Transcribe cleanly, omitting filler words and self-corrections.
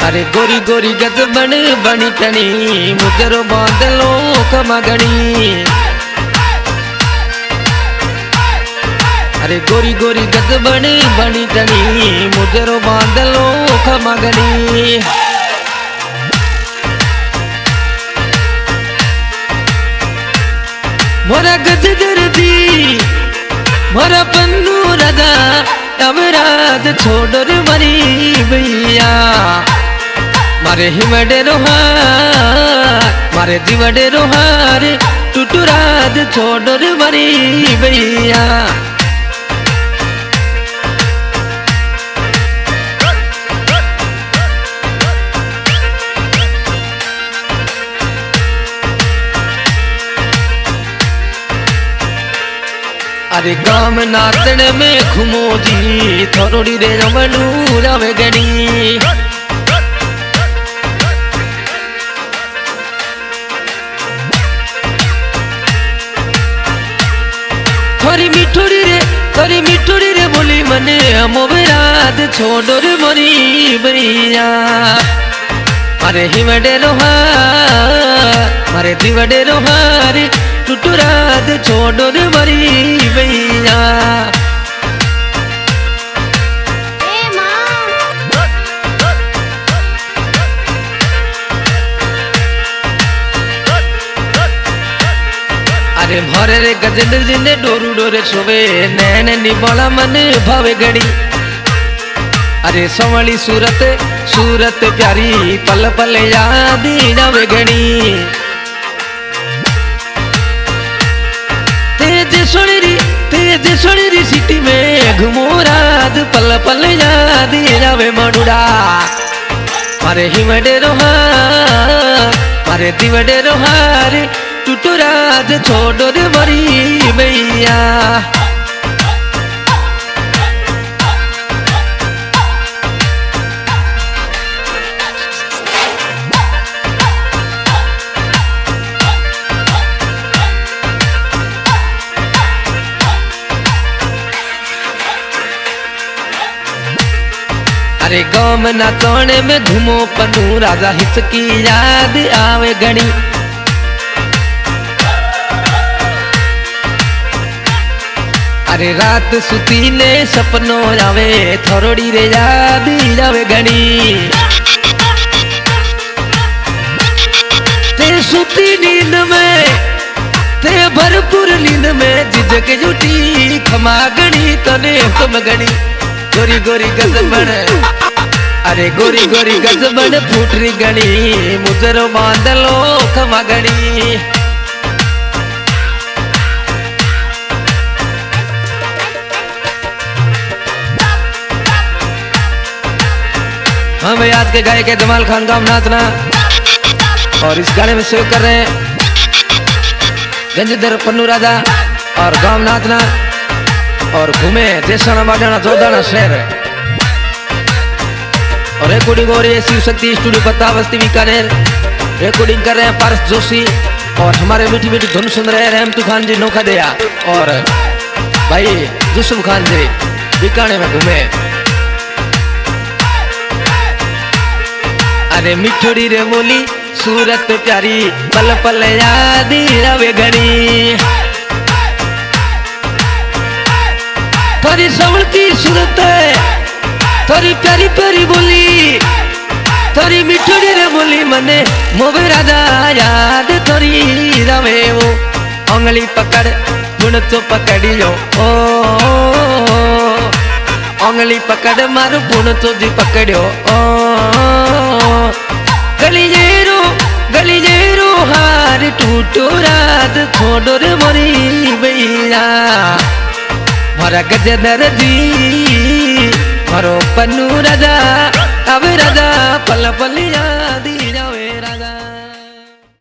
अरे गोरी गोरी गज बनी टनी मुजरो बांधलो कमगनी। अरे गोरी गोरी गज बनी टनी मुजरो बांधलो कमगनी। मोरा गज दर्दी मोरा पन्नू राजा अब रात छोड़ मरी भैया मारे हिमडे रोहार मारे दिवडे रोहार टुटुराज छोड़ मरी भैया। अरे गाम नाचने में घूमो जी थोड़ी रे रमनू रवे गणी। थोड़ी मिठुड़ी रे बोली मने मोबरात छोड़ो रे मरी भैया। मारे हिमडे रोहार मारे दिवडे रोहार टुटुराज छोड़ो रे मरी भैया। अरे भरे रे गजल जिने डोरू डोरे सोवे नैन निबोला मन भावे गड़ी। अरे संवली सूरत सूरत प्यारी पल पल याद जावे गणी। तेज सोनी सिटी में घूमो रात पल पल याद जावे मडुड़ा। मारे हिमडे रोहार मारे दिवडे रोहार टुटुराज छोड़ो रे मरी भैया। अरे गाँव में नाचने में घूमो पन्नू राजा हिचकी याद आवे गणी। अरे रात सुती ने सपनों आवे थोड़ी रे याद जावे गणी। ते सुती नींद में ते भरपूर नींद में जिजक जुटी खमा गणी तने तुम गणी। गोरी गोरी गजबन अरे गोरी गोरी गजबन फूटरी गणी मुजरो बांधलो खमा गणी। हम भाई आज के गायक है जमाल खान गाँव नाचना और इस गाने में सहयोग कर रहे हैं गंजदर पन्नू राजा और गाँव नाचना और घूमे देसाना बाजाना जोदाना शहर और रिकॉर्डिंग हो रही है शिव शक्ति स्टूडियो पत्ता बस्ती बीकानेर। रिकॉर्डिंग कर रहे हैं पारस जोशी और हमारे मीठी मीठी धुन सुन रहे हैं रहमतू खान जी नौखा दया और भाई यूसुफ खान जी बीकानेर में घूमे। अरे मिठुड़ी रे बोली सूरत प्यारी पल पल याद रवे गणी। थोड़ी संवलती सूरत थोड़ी प्यारी प्यारी बोली थोड़ी मिठुड़ी रे बोली मने मोबे राजा याद थोड़ी रवे वो। उंगली पकड़ गुण तो पकड़ियो ओ उंगली पकड़ मारो गुण तो जी पकड़ियो ओ। गली जेरो हार टूटो रात छोड़ो रे मरी भैया। मारा गज दर्दी मारो पन्नू राजा अब राजा पल पल याद।